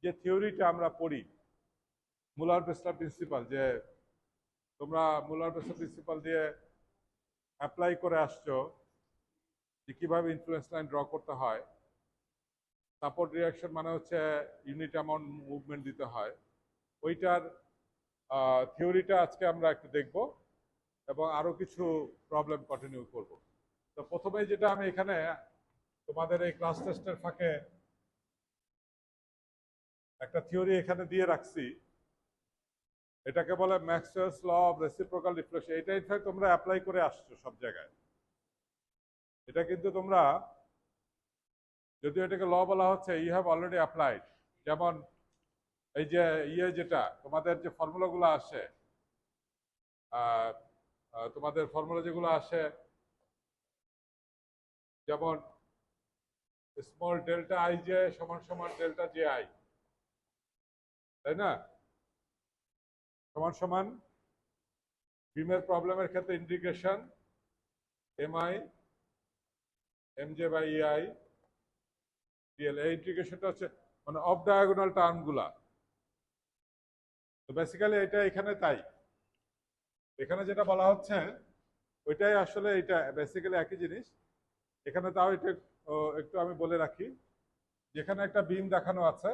যে থিওরিটা আমরা পড়ি মুলার-বেসলার প্রিন্সিপাল, যে তোমরা মুলার-বেসলার প্রিন্সিপাল দিয়ে অ্যাপ্লাই করে আসছো যে কিভাবে ইনফ্লুয়েন্স লাইন ড্র করতে হয়। সাপোর্ট রিয়াকশন মানে হচ্ছে ইউনিট অ্যামাউন্ট মুভমেন্ট দিতে হয়। ওইটার থিওরিটা আজকে আমরা একটু দেখব এবং আরো কিছু প্রবলেম কন্টিনিউ করব। তো প্রথমেই যেটা আমি এখানে তোমাদের এই ক্লাস টেস্টের ফাঁকে একটা থিওরি এখানে দিয়ে রাখছি, এটাকে বলে Maxwell's law of reciprocal deflection. এটা ইনফ্যাক্ট তোমরা অ্যাপ্লাই করে আসছো সব জায়গায়। এটা কিন্তু তোমরা, যদিও এটাকে ল বলা হচ্ছে, ইউ হ্যাভ অলরেডি অ্যাপ্লাইড। যেমন এই যে যেটা তোমাদের যে ফর্মুলাগুলো আসে, তোমাদের ফর্মুলা যেগুলো আসে, যেমন স্মল ডেল্টা আই জে সমান সমান ডেল্টা জে আই, তাই না? সমান সমান বিমের প্রবলেমের ক্ষেত্রে integration MI MJ by EI DL. এই ইন্টিগ্রেশনটা হচ্ছে মানে অফ ডায়াগোনাল টার্মগুলা। তো বেসিক্যালি এটা এখানে তাই, এখানে যেটা বলা হচ্ছে ওইটাই আসলে এটা বেসিক্যালি একই জিনিস। এখানে তাও এটা একটু আমি বলে রাখি, যেখানে একটা বিম দেখানো আছে,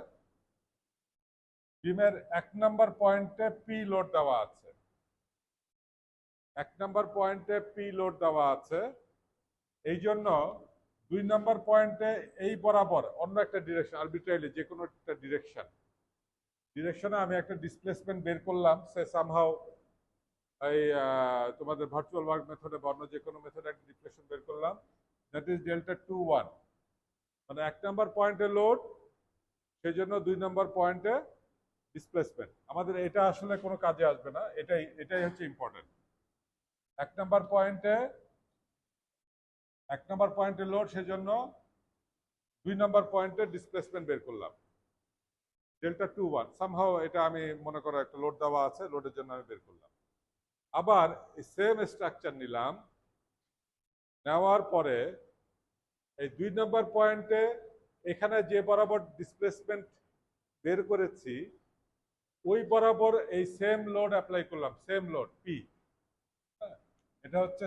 বিমের 1 নাম্বার পয়েন্টে পি লোড দেওয়া আছে, 1 নাম্বার পয়েন্টে পি লোড দেওয়া আছে। এই জন্য 2 নাম্বার পয়েন্টে এই বরাবর অন্য একটা ডিরেকশন, আরবিট্রারিলি যে কোনো একটা ডিরেকশনে আমি একটা ডিসপ্লেসমেন্ট বের করলাম, সে সামহাউ এই তোমাদের ভার্চুয়াল ওয়ার্ক মেথডে বা অন্য যে কোনো মেথডে একটা ডিফ্লেকশন বের করলাম, দ্যাট ইজ ডেল্টা 2 1, মানে 1 নাম্বার পয়েন্টে লোড, সেই জন্য 2 নাম্বার পয়েন্টে ডিসপ্লেসমেন্ট। আমাদের এটা আসলে কোনো কাজে আসবে না, এটাই হচ্ছে ইম্পর্টেন্ট। 1 নাম্বার পয়েন্টে লোড, সেজন্য 2 নাম্বার পয়েন্টে ডিসপ্লেসমেন্ট বের করলাম ডেল্টা 2 1। সামহাও এটা আমি মনে করো একটা লোড দেওয়া আছে, লোডের জন্য আমি বের করলাম। আবার সেম স্ট্রাকচার নিলাম, নেওয়ার পরে এই 2 নাম্বার পয়েন্টে এখানে যে বরাবর ডিসপ্লেসমেন্ট বের করেছি ওই বরাবর এই সেম লোড অ্যাপ্লাই করলাম, সেম লোড পি, এটা হচ্ছে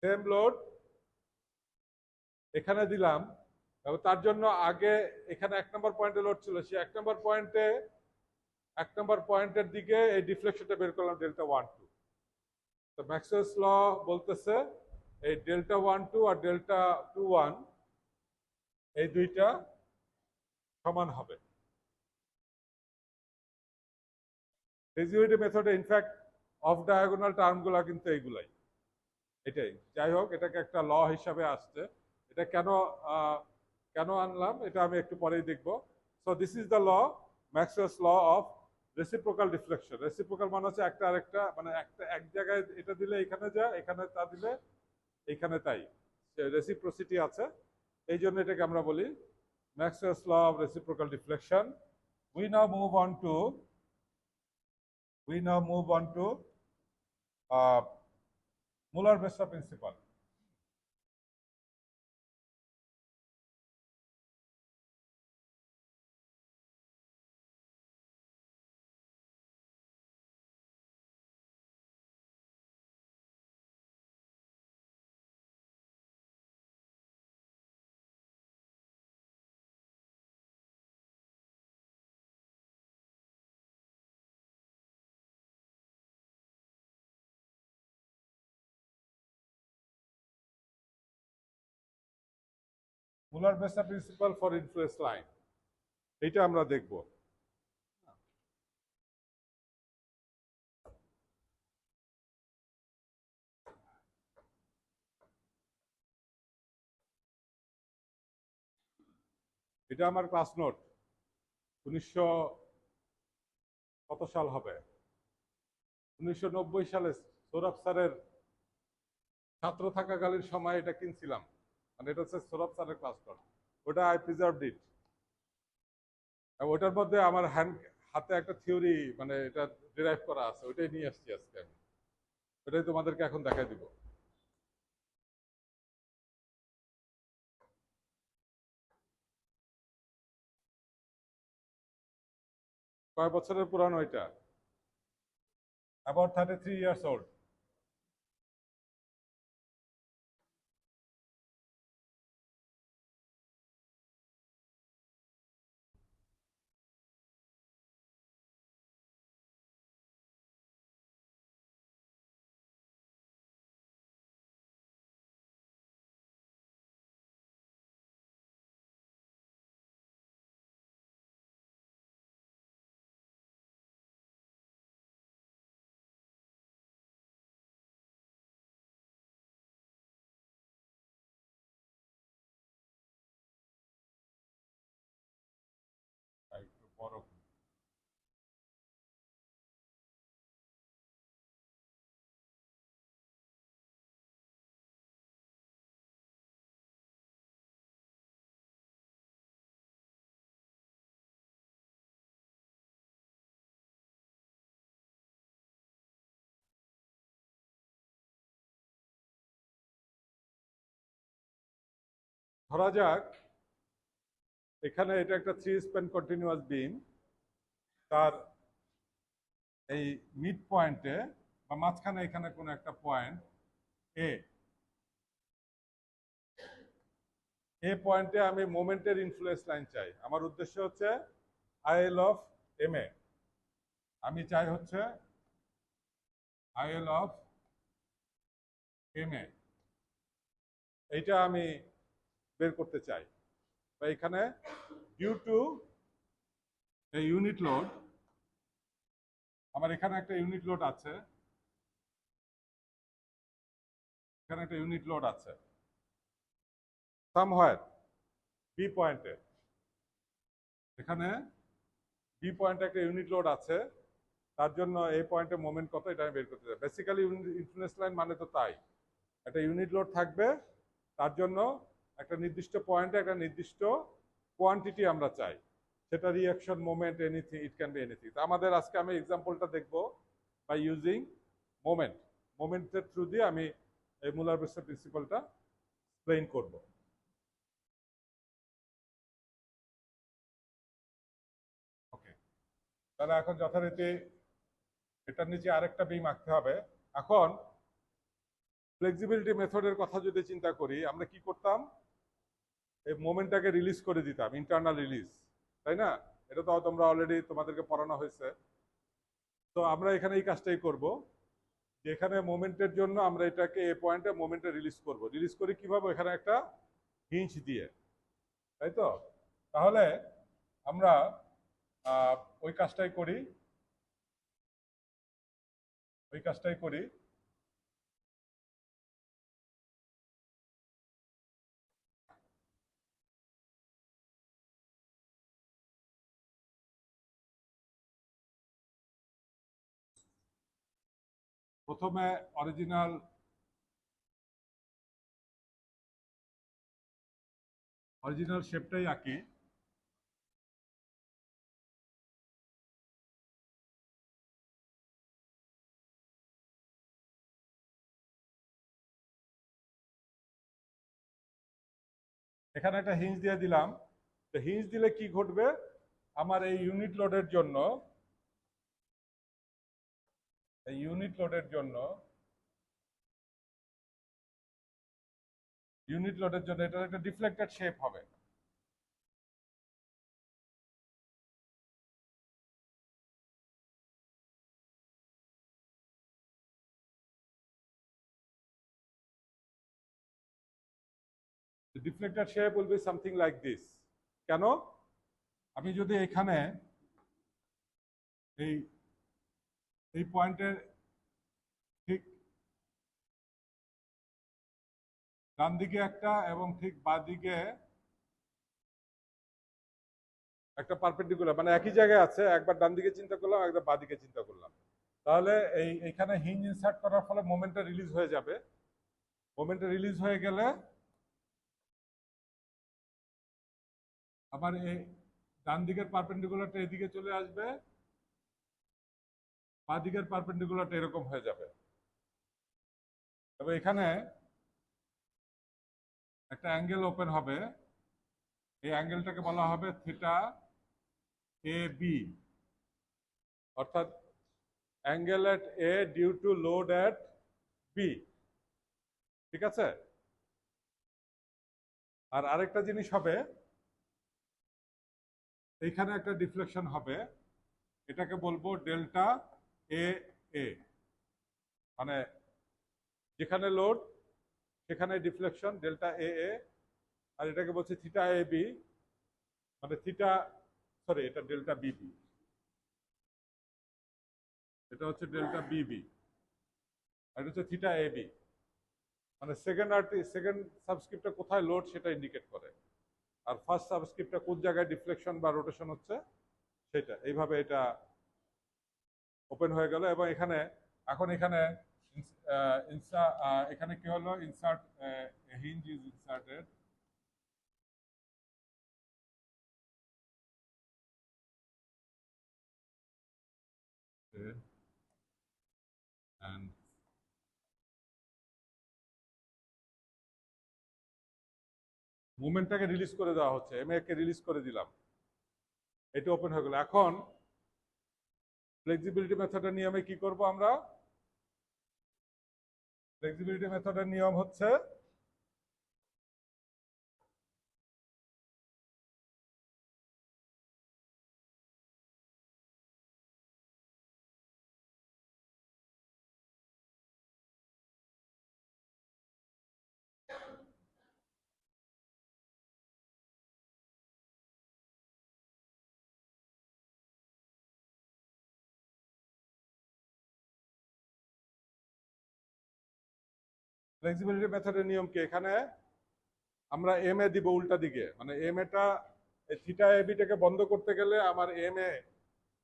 সেম লোড এখানে দিলাম। এবং তার জন্য আগে এখানে 1 নম্বর পয়েন্টে লোড ছিল, সেই 1 নম্বর পয়েন্টের দিকে এই ডিফ্লেকশনটা বের করলাম ডেল্টা 1 2। তো ম্যাক্সওয়েলস ল বলতেছে এই ডেল্টা 1 2 আর ডেল্টা 2 1 এই দুইটা সমান হবে। রেজিওইডি মেথডে ইনফ্যাক্ট অফ ডায়াগোনাল টার্মগুলা কিন্তু এইগুলাই, এটাই। যাই হোক, এটাকে একটা ল হিসাবে আসছে। এটা কেন আনলাম এটা আমি একটু পরেই দেখব। So this is the law, Maxwell's law of reciprocal deflection. Reciprocal মানে হচ্ছে একটা আরেকটা, মানে একটা এক জায়গায় এটা দিলে এখানে যায়, এখানে তা দিলে এখানে তাই, রেসিপ্রোসিটি আছে। এই জন্য এটাকে আমরা বলি Maxwell's law of reciprocal deflection. we now move on to Muller-Besser principle. Muller-Besser principle for influence line, এইটা আমরা দেখব। এটা আমার ক্লাস নোট, 1900 কত সাল হবে, 1990 সালে সৌরভ স্যারের ছাত্র থাকাকালীন সময় এটা কিনছিলাম। মানে এটা হচ্ছে সৌরভ স্যারের ক্লাস নোট, ওটা আই প্রিজার্ভড ইট। ওটার মধ্যে আমার হাতে একটা থিওরি, মানে এটা ডিরাইভ করা আছে, ওইটাই নিয়ে আসছি আজকে আমি, ওটাই তোমাদেরকে এখন দেখাই দিব। কয় বছরের পুরানো এটা? About 33 years old. একটু বড়। ধরা যাক এখানে এটা একটা 3 স্প্যান কন্টিনিউয়াস বিম, তার এই মিড পয়েন্টে বা মাঝখানে এখানে কোনো একটা পয়েন্ট এ পয়েন্টে আমি মোমেন্টের ইনফ্লুয়েন্স লাইন চাই। আমার উদ্দেশ্য হচ্ছে আইএল অফ এম এ, আমি চাই হচ্ছে আইএল অফ এম এ, এইটা আমি বের করতে চাই। বা এখানে ডিউ টু এই ইউনিট লোড, আমার এখানে একটা ইউনিট লোড আছে, এখানে একটা ইউনিট লোড আছে সামহার বি পয়েন্টে, এখানে বি পয়েন্টে একটা ইউনিট লোড আছে, তার জন্য এই পয়েন্টে মোমেন্ট কত এটা আমি বের করতে চাই। বেসিক্যালি ইনফ্লুয়েন্স লাইন মানে তো তাই, একটা ইউনিট লোড থাকবে, তার জন্য একটা নির্দিষ্ট পয়েন্টে একটা নির্দিষ্ট কোয়ান্টিটি আমরা চাই, সেটা reaction moment anything, it can be anything. আমাদের আজকে আমি এক্সাম্পলটা দেখব বাই ইউজিং মোমেন্ট, মোমেন্টের থ্রু দিয়ে আমি এই মুলার-বেসেল প্রিন্সিপালটা এক্সপ্লেইন করব। ওকে, তাহলে এখন যথারীতি এটার নিচে আরেকটা বিম আঁকতে হবে। এখন ফ্লেক্সিবিলিটি মেথডের কথা যদি চিন্তা করি, আমরা কি করতাম, এই মোমেন্টটাকে রিলিজ করে দিতাম, ইন্টারনাল রিলিজ, তাই না? এটা তো তোমরা অলরেডি তোমাদেরকে পড়ানো হয়েছে। তো আমরা এখানে এই কাজটাই করব, যে এখানে মোমেন্টের জন্য আমরা এটাকে এ পয়েন্টে মোমেন্টে রিলিজ করব। রিলিজ করি কিভাবে? এখানে একটা হিঞ্চ দিয়ে, তাই তো? তাহলে আমরা ওই কাজটাই করি, ওই কাজটাই করি। প্রথমে অরিজিনাল শেপটাই আঁকি। এখানে একটা হিঞ্চ দিয়ে দিলাম। তো হিঞ্চ দিলে কি ঘটবে, আমার এই ইউনিট লোডের জন্য, এই ইউনিট লোডের জন্য এটা একটা ডিফ্লেক্টেড শেপ হবে। The deflected shape will be something like this. কেন? আমি যদি এখানে এই এই পয়েন্টের ঠিক ডান দিকে একটা এবং ঠিক বাঁ দিকে একটা পারপেন্ডিকুলার, মানে একই জায়গায় আছে, একবার ডান দিকে চিন্তা করলাম, একবার বাঁ দিকে চিন্তা করলাম, তাহলে এইখানে হিঞ্জ ইনসার্ট করার ফলে মোমেন্টটা রিলিজ হয়ে যাবে। মোমেন্টটা রিলিজ হয়ে গেলে আবার এই ডান দিকের পারপেন্ডিকুলারটা এদিকে চলে আসবে, বাঁ দিকের পারপেন্ডিকুলারটা এরকম হয়ে যাবে। তবে এখানে একটা অ্যাঙ্গেল ওপেন হবে, এই অ্যাঙ্গেলটাকে বলা হবে থিটা এ বি। অর্থাৎ angle at A due to load at B. ঠিক আছে? আর আরেকটা জিনিস হবে, এইখানে একটা ডিফ্লেকশন হবে, এটাকে বলবো ডেল্টা এ এ, মানে যেখানে লোড সেখানে ডিফ্লেকশন ডেল্টা এ এ। আর এটাকে বলছে থিটা এ বি, মানে থিটা, সরি এটা ডেল্টা বিবি, এটা হচ্ছে ডেল্টা বিবি, আর এটা হচ্ছে থিটা এ বি, মানে সেকেন্ড সাবস্ক্রিপ্টটা কোথায় লোড সেটা ইন্ডিকেট করে, আর ফার্স্ট সাবস্ক্রিপ্টটা কোন জায়গায় ডিফ্লেকশন বা রোটেশন হচ্ছে সেটা। এইভাবে এটা ওপেন হয়ে গেল, এবং এখানে এখন এখানে এখানে কি হলো, insert hinge is inserted, and মুভমেন্টটাকে রিলিজ করে দেওয়া হচ্ছে, এম কে রিলিজ করে দিলাম, এটা ওপেন হয়ে গেল। এখন ফ্লেক্সিবিলিটি মেথডের নিয়মে কি করব আমরা? ফ্লেক্সিবিলিটি মেথডের নিয়ম হচ্ছে ফ্লেক্সিবিলিটি মেথডের নিয়ম কি, এখানে আমরা এম এ দিব উল্টা দিকে, মানে এম এটা থিটা এ বিটাকে বন্ধ করতে গেলে আমার এম এ,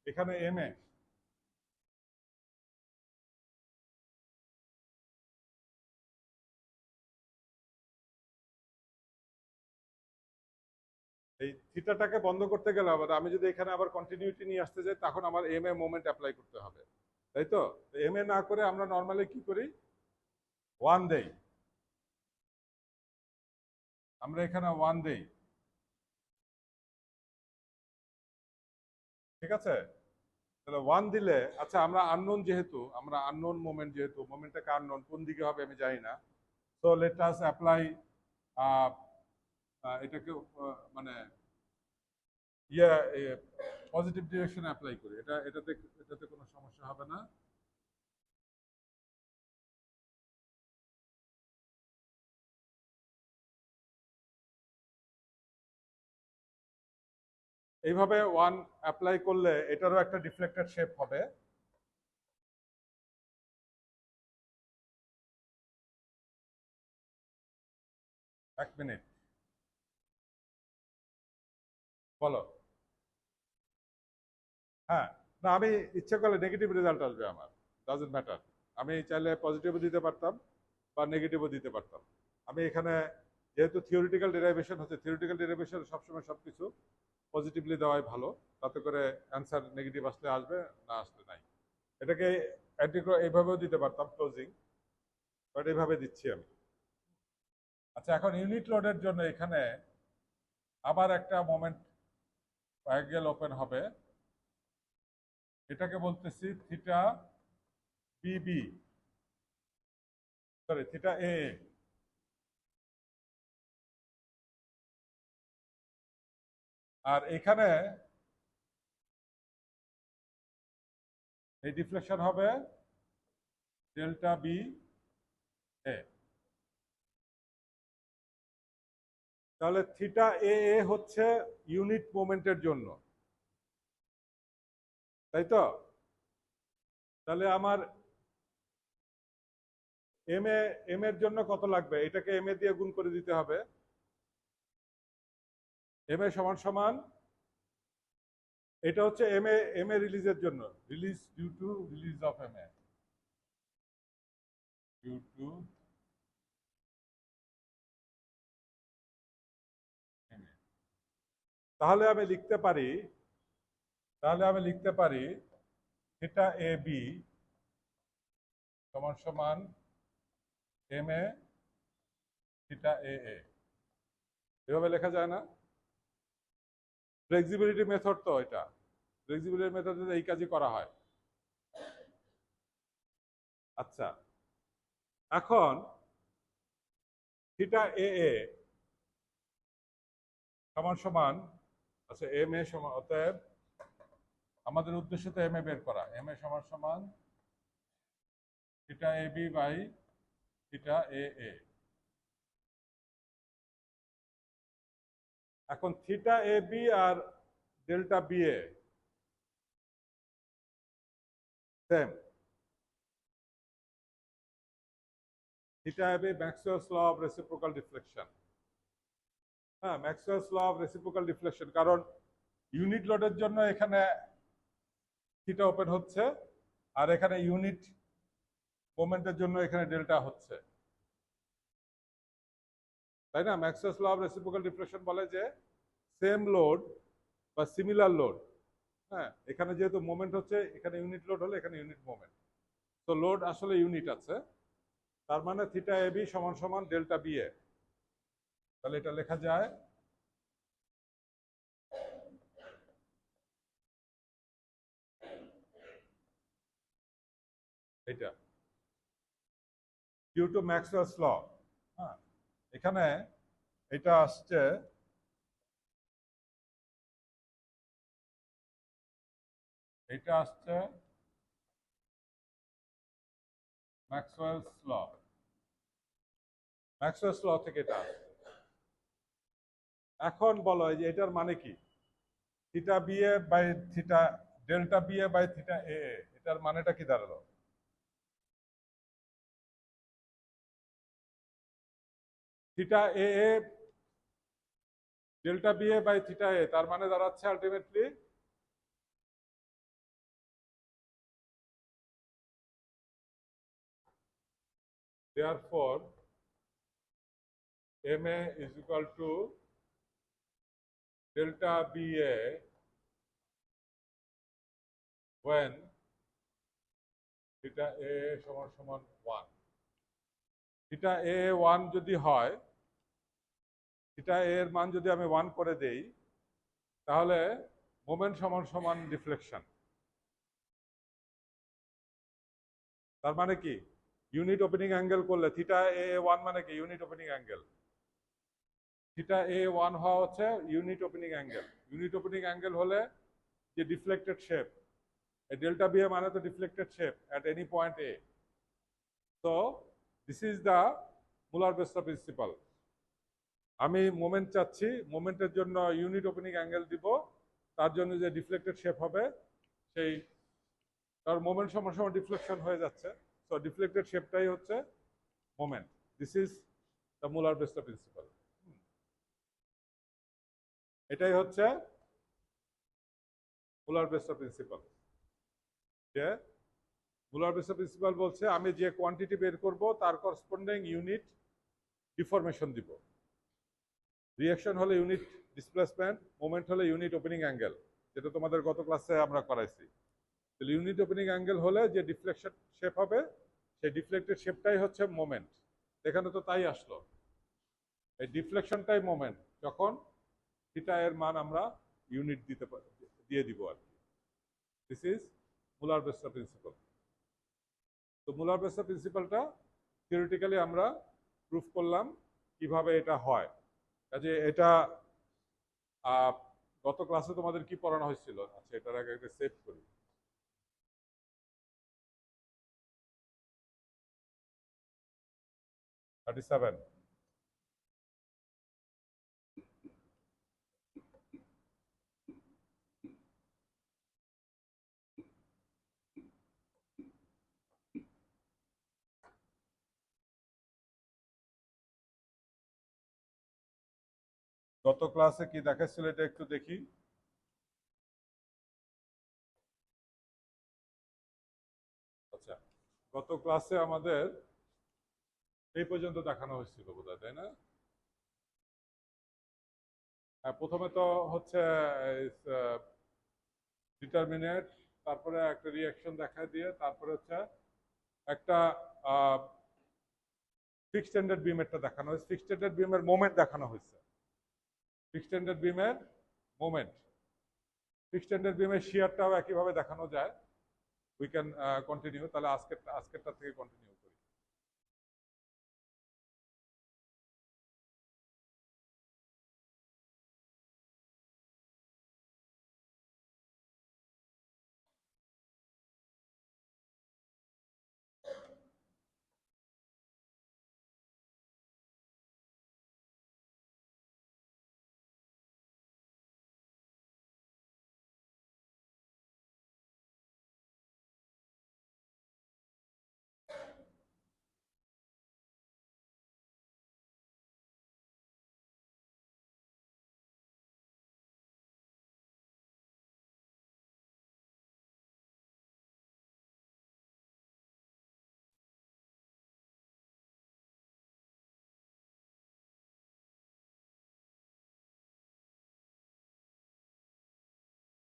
এখানে এম এ এই থিটাটাকে বন্ধ করতে গেলে আবার আমি যদি এখানে আবার কন্টিনিউটি নিয়ে আসতে যাই, তখন আমার এম এ মোমেন্ট অ্যাপ্লাই করতে হবে, তাই তো? এম এ না করে আমরা নর্মালি কি করি, ওয়ান দেই, আমরা এখানে ওয়ান দেই। ঠিক আছে? তাহলে ওয়ান দিলে, আচ্ছা আমরা আননোন, যেহেতু আমরা আননোন মোমেন্ট, যেহেতু মোমেন্টটাকে আননোন কোন দিকে হবে আমি জানি না, সো লেট আস অ্যাপ্লাই এটাকে মানে ইয়ে পজিটিভ ডিরেকশনে অ্যাপ্লাই করি, এটাতে এটাতে কোনো সমস্যা হবে না। এইভাবে ওয়ান অ্যাপ্লাই করলে এটারও একটা ডিফ্লেক্টেড শেপ হবে। এক মিনিট, বলো। হ্যাঁ, না আমি ইচ্ছে করলে নেগেটিভ রেজাল্ট আসবে আমার, ডাজন্ট ম্যাটার। আমি চাইলে পজিটিভও দিতে পারতাম বা নেগেটিভও দিতে পারতাম। আমি এখানে যেহেতু থিওরিটিক্যাল ডেরাইভেশন হচ্ছে, থিওরিটিক্যাল ডেরাইভেশন সবসময় সবকিছু পজিটিভলি দেওয়াই ভালো, তাতে করে অ্যান্সার নেগেটিভ আসলে আসবে, না আসলে নাই। এটাকে এইভাবেও দিতে পারতাম ক্লোজিং, বাট এইভাবে দিচ্ছি আমি। আচ্ছা, এখন ইউনিট লোডের জন্য এখানে আবার একটা মোমেন্ট অ্যাঙ্গেল ওপেন হবে, এটাকে বলতেছি থিটা বিবি, সরি থিটা এ। আর এখানে এই ডিফ্লেকশন হবে ডেল্টা বি এ। তাহলে থিটা এ এ হচ্ছে ইউনিট মোমেন্টের জন্য, তাই তো? তাহলে আমার এম এর জন্য কত লাগবে, এটাকে এম এ দিয়ে গুণ করে দিতে হবে। এম এ সমান সমান, এটা হচ্ছে এম এ রিলিজের জন্য, release due to release of M A, due to M A. তাহলে আমি লিখতে পারি, থিটা এ বি সমান সমান এম এ থিটা এ এ, এভাবে লেখা যায় না? ফ্লেক্সিবিলিটি মেথড তো এটা, ফ্লেক্সিবিলিটি মেথডে এই কাজই করা হয়। আচ্ছা, এখন থিটা এ এ সমান সমান, আচ্ছা এম এ সমান, অতএব আমাদের উদ্দেশ্য তো এম এ বের করা, এম এ সমান সমান theta A B by theta A A. এখন থিটা এ বি আর delta B A same. Theta A B Maxwell's law of reciprocal deflection. হ্যাঁ, Maxwell's law of reciprocal deflection, কারণ unit লোডের জন্য এখানে থিটা ওপেন হচ্ছে, আর এখানে ইউনিট মোমেন্টের জন্য এখানে ডেল্টা হচ্ছে, তাই না? Maxwell's law of reciprocal deflection বলে যে সেম লোড বা সিমিলার লোড, হ্যাঁ, এখানে যেহেতু মোমেন্ট হচ্ছে, এখানে ইউনিট লোড হলে এখানে ইউনিট মোমেন্ট, তো লোড আসলে ইউনিট আছে, তার মানে থিটা এ বি সমান সমান ডেল্টা বি এ। তাহলে এটা লেখা যায় এটা ডিউ টু ম্যাক্সওয়েলস ল। হ্যাঁ, এখানে এটা আসছে, এটা আসছে ম্যাক্সওয়েলস ল, ম্যাক্সওয়েলস ল থেকে এটা আসছে। এখন বলো যে এটার মানে কি, theta B A by theta delta B A by theta A, এটার মানেটা কি দাঁড়ালো? Theta A A delta B A by theta A, তার মানে দাঁড়াচ্ছে ultimately therefore MA is equal to delta BA when theta A সমান সমান 1। Theta A 1 যদি হয়, থিটা এ এর মান যদি আমি 1 করে দেই, তাহলে মোমেন্ট সমান সমান ডিফ্লেকশন। তার মানে কি, ইউনিট ওপেনিং অ্যাঙ্গেল করলে থিটা এ 1 মানে কি unit opening angle, theta A 1 হওয়া হচ্ছে unit opening angle. Unit opening angle হলে যে deflected shape, delta B A মানে তো deflected shape at any point A. তো this is the Muller Breslau principle. আমি মোমেন্ট চাচ্ছি, মোমেন্টের জন্য ইউনিট ওপেনিং অ্যাঙ্গেল দিব, তার জন্য যে ডিফ্লেক্টেড শেপ হবে সেই, তার মোমেন্ট সমান সমান ডিফ্লেকশন হয়ে যাচ্ছে, সো ডিফ্লেক্টেড শেপটাই হচ্ছে moment. This is the Muller Breslau principle. এটাই হচ্ছে মুলার-বেসেল প্রিন্সিপাল। যে মুলার-বেসেল প্রিন্সিপাল বলছে আমি যে কোয়ান্টিটি বের করব তার করসপন্ডিং ইউনিট ডিফরমেশন দিব। রিঅ্যাকশন হলে ইউনিট ডিসপ্লেসমেন্ট, মোমেন্ট হলে ইউনিট ওপেনিং অ্যাঙ্গেল, যেটা তোমাদের গত ক্লাসে আমরা করাইছি। তাহলে ইউনিট ওপেনিং অ্যাঙ্গেল হলে যে ডিফ্লেকশন শেপ হবে, সেই ডিফ্লেক্টেড শেপটাই হচ্ছে মোমেন্ট। এখানে তো তাই আসলো, এই ডিফ্লেকশনটাই মোমেন্ট, যখন থিটা এর মান আমরা ইউনিট দিয়ে দিব আর কি। This is Muller Breslau principle. তো মুলার-বেসেল প্রিন্সিপালটা থিওরিটিক্যালি আমরা প্রুফ করলাম কিভাবে এটা হয়। কাজে এটা গত ক্লাসে তোমাদের কি পড়ানো হয়েছিল? আচ্ছা, এটার আগে একটা সেভ করি। Thirty seven. গত ক্লাসে কি দেখাচ্ছিল এটা একটু দেখি। আচ্ছা, গত ক্লাসে আমাদের এই পর্যন্ত দেখানো হয়েছিল বোধহয়, তাই না? হ্যাঁ, প্রথমে তো হচ্ছে ডিটারমিনেট, তারপরে একটা রিঅ্যাকশন দেখা দিয়ে, তারপরে হচ্ছে একটা ফিক্সড স্ট্যান্ডার্ড বিমেরটা দেখানো হয়েছে, ফিক্সড স্ট্যান্ডার্ড বিমের মোমেন্ট দেখানো হয়েছে, ফিক্সড স্ট্যান্ডার্ড বিমের মোমেন্ট। ফিক্সড স্ট্যান্ডার্ড বিমের শিয়ারটাও একইভাবে দেখানো যায়। We can continue. তাহলে আজকেরটা থেকে কন্টিনিউ করি।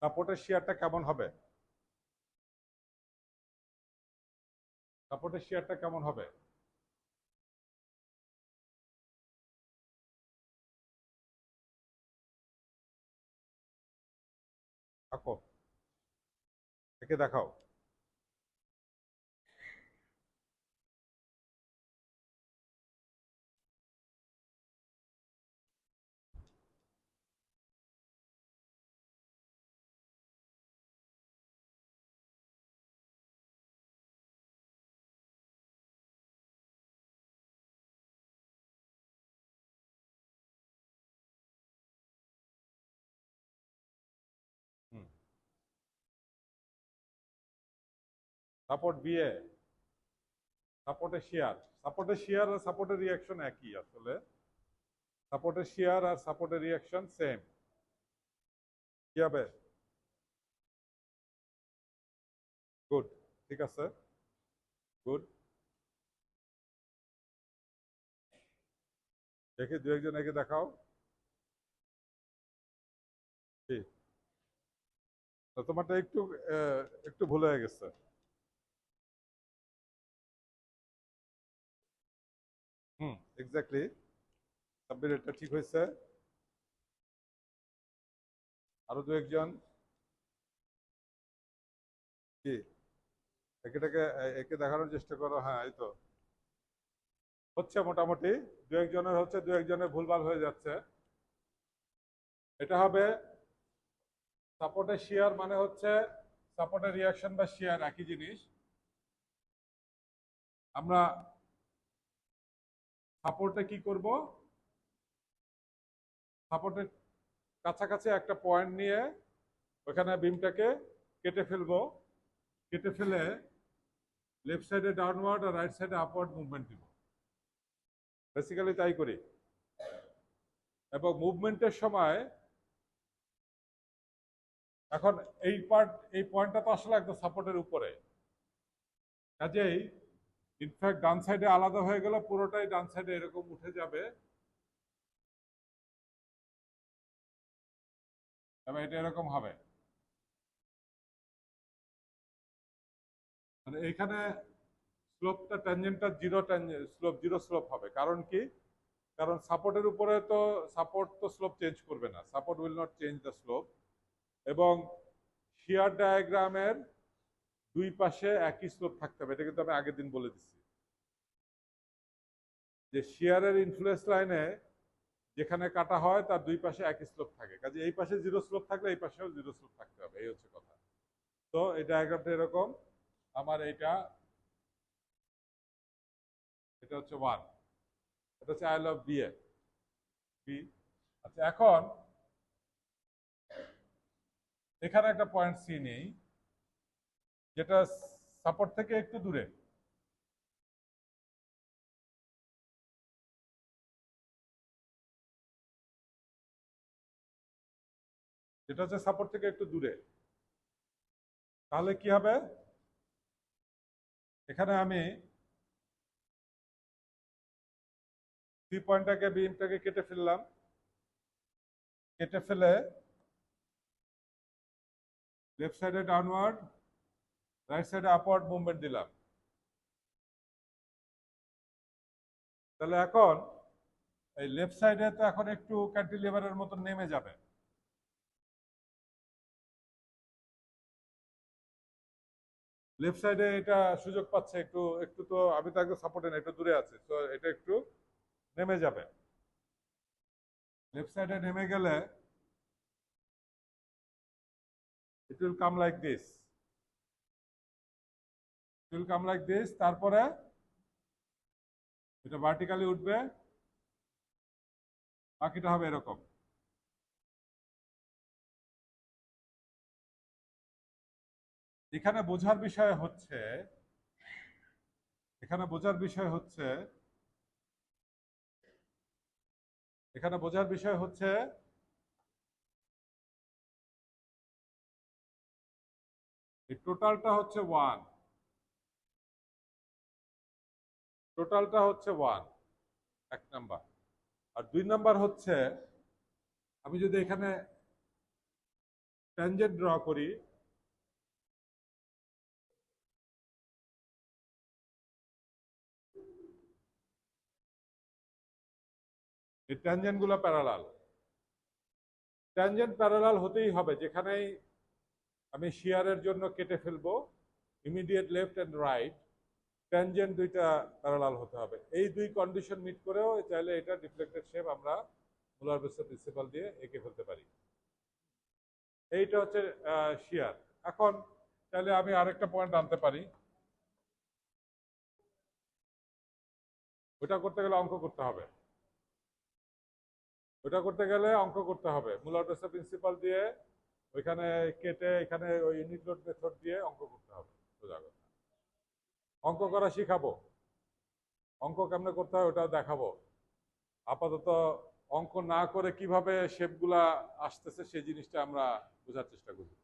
সাপোর্টের শেয়ারটা কেমন হবে? সাপোর্টের শেয়ারটা কেমন হবে? আঁকো, একে দেখাও। সাপোর্ট বিএ, সাপোর্টের শেয়ার। সাপোর্টের শেয়ার আর সাপোর্টের রিয়াকশন একই আসলে। সাপোর্টের শেয়ার আর সাপোর্টের রিয়াকশন সেম। কি হবে? গুড, ঠিক আছে, গুড। দেখি দু একজন একে দেখাও। তোমারটা একটু একটু ভুল হয়ে গেছে। এক্স্যাক্টলি। সাব্বির, এটা ঠিক হয়েছে। আরো দু একজন। কি একেটাকে একে দেখানোর চেষ্টা করো। হ্যাঁ, এই তো হচ্ছে মোটামুটি। দু একজনের হচ্ছে, দু একজনের ভুলভাল হয়ে যাচ্ছে। এটা হবে সাপোর্টের শেয়ার মানে হচ্ছে সাপোর্টের রিয়াকশন বা শেয়ার একই জিনিস। আমরা সাপোর্টে কি করব? সাপোর্টের কাছাকাছি একটা পয়েন্ট নিয়ে ওখানে বিমটাকে কেটে ফেলবো। কেটে ফেলে লেফট সাইডে ডাউনওয়ার্ড আর রাইট সাইডে আপওয়ার্ড মুভমেন্ট দিব। বেসিক্যালি তাই করি। এবং মুভমেন্টের সময় এখন এই পয়েন্টটা তো আসলে একদম সাপোর্টের উপরে, কাজেই ইনফ্যাক্ট ডান সাইডে আলাদা হয়ে গেল, পুরোটাই ডান সাইডে এরকম উঠে যাবে এবং এটা এরকম হবে। মানে এখানে স্লোপটা ট্যানজেন্টটা জিরো স্লোপ হবে। কারণ কি? কারণ সাপোর্টের উপরে তো সাপোর্ট তো স্লোপ চেঞ্জ করবে না, support will not change the slope. এবং শিয়ার ডায়াগ্রামের দুই পাশে একই স্লোপ থাকতে হবে। এটা কিন্তু আমি আগের দিন বলে দিচ্ছি যে শিয়ারের ইনফ্লুয়েন্স লাইনে যেখানে কাটা হয় তার দুই পাশে একই স্লোপ থাকে। কাজে এই পাশে জিরো স্লোপ থাকলে এই পাশেও জিরো স্লোপ থাকতে হবে। এই হচ্ছে কথা। তো এই ডায়াগ্রামটা এরকম। আমার এটা হচ্ছে 1, এটা হচ্ছে I love B A B. আচ্ছা, এখন এখানে একটা পয়েন্ট সি নেই যেটা সাপোর্ট থেকে একটু দূরে। যেটা হচ্ছে সাপোর্ট থেকে একটু দূরে। তাহলে কি হবে? এখানে আমি সি পয়েন্টটাকে বিমটাকে কেটে ফেললাম। কেটে ফেলে লেফট সাইডে ডাউনওয়ার্ড, রাইট সাইডে আপওয়ার্ড মুভমেন্ট দিলাম। তাহলে এখন এই লেফট সাইডে তো এখন একটু ক্যান্টিলিভারের মতো নেমে যাবে। লেফট সাইডে এটা সুযোগ পাচ্ছে একটু একটু, তো আমি তো একদম সাপোর্টে না, একটু দূরে আছে, তো এটা একটু নেমে যাবে। লেফট সাইডে নেমে গেলে it will come like this, it will come like this, তারপরে এটা ভার্টিক্যালি উঠবে, বাকিটা হবে এরকম। এখানে বোঝার বিষয় হচ্ছে, এখানে বোঝার বিষয় হচ্ছে, এখানে বোঝার বিষয় হচ্ছে এই টোটালটা হচ্ছে 1, টোটালটা হচ্ছে 1, এক নাম্বার। আর 2 নাম্বার হচ্ছে আমি যদি এখানে ট্যানজেন্ট ড্র করি, এই ট্যানজেন্ট গুলো প্যারালাল, ট্যানজেন্ট প্যারালাল হতেই হবে। যেখানেই আমি শিয়ারের জন্য কেটে ফেলবো immediate left and right, tangent দুইটা প্যারালাল হতে হবে। এই দুই কন্ডিশন মিট করেও চাইলে এটা ডিফ্লেক্টেড শেপ আমরা মুলার বেসের প্রিন্সিপাল দিয়ে এঁকে ফেলতে পারি। এইটা হচ্ছে শিয়ার। এখন চাইলে আমি আরেকটা পয়েন্ট আনতে পারি, ওটা করতে গেলে অঙ্ক করতে হবে, ওটা করতে গেলে অঙ্ক করতে হবে মুলার বেসের প্রিন্সিপাল দিয়ে ওইখানে কেটে এখানে ওই ইউনিট লোড মেথড দিয়ে অঙ্ক করতে হবে। বোঝা গেল? অঙ্ক করা শিখাবো, অঙ্ক কেমনে করতে হয় ওটাও দেখাবো। আপাতত অঙ্ক না করে কিভাবে শেপগুলা আসতেছে সেই জিনিসটা আমরা বোঝার চেষ্টা করি।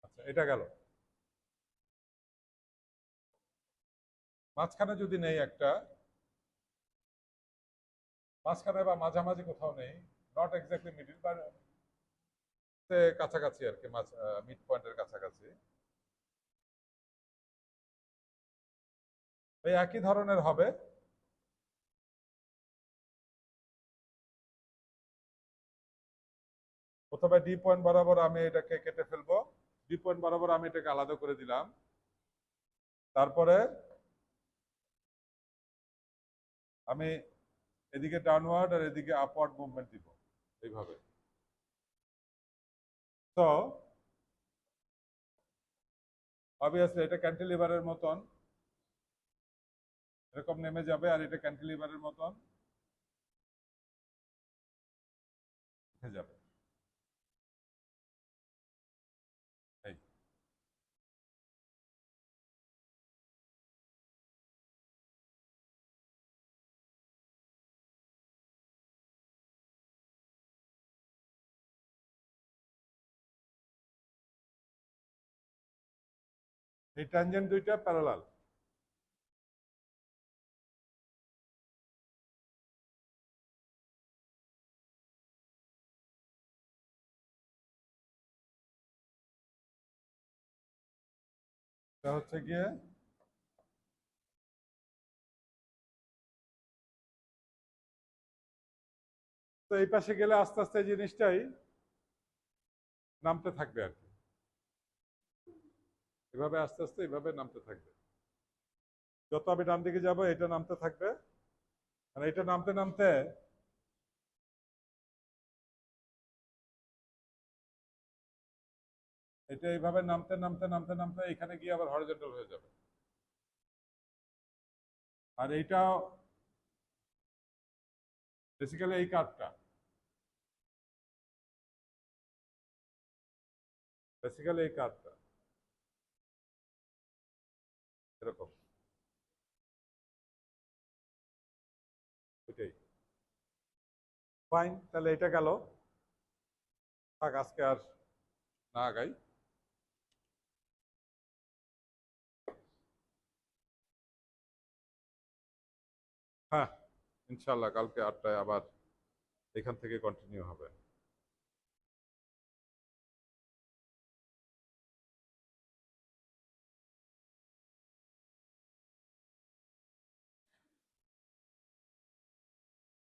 আচ্ছা, এটা গেল। মাঝখানে যদি নেই একটা, মাঝখানে বা মাঝামাঝি কোথাও নেই, নট এক্স্যাক্টলি মিডিল, বাট কাছাকাছি আর কি, মিড পয়েন্টের কাছাকাছি, এই একই ধরনের হবে। প্রথমে ডি পয়েন্ট বরাবর আমি এটাকে কেটে ফেলবো, ডি পয়েন্ট বরাবর আমি এটাকে আলাদা করে দিলাম, তারপরে আমি এদিকে ডাউনওয়ার্ড আর এদিকে আপওয়ার্ড মুভমেন্ট দিব এইভাবে। তো অবভিয়াসলি এটা ক্যান্টিলিভারের মতন এরকম নেমে যাবে, আর এটা ক্যান্টিলিভারের মতন উঠে যাবে। এই এই ট্যানজেন্ট দুইটা প্যারালাল। এটা হচ্ছে গিয়ে তো এই পাশে গেলে আস্তে আস্তে এই জিনিসটাই নামতে থাকবে আর কি, এভাবে আস্তে আস্তে এভাবে নামতে থাকবে। যত আমি ডান দিকে যাবো এটা নামতে থাকবে, আর এটা নামতে নামতে এটা এইভাবে নামতে নামতে নামতে নামতে এখানে গিয়ে আবার হরিজন্টাল হয়ে যাবে। আর এইটাও বেসিক্যালি এই কার্ভটা, বেসিক্যালি এই কার্ভটা এরকম, ওইটাই। ফাইন, তাহলে এটা গেল, থাক আজকে আর না আগাই। হ্যাঁ, ইনশাল্লাহ কালকে 8টায় আবার এখান থেকে কন্টিনিউ হবে।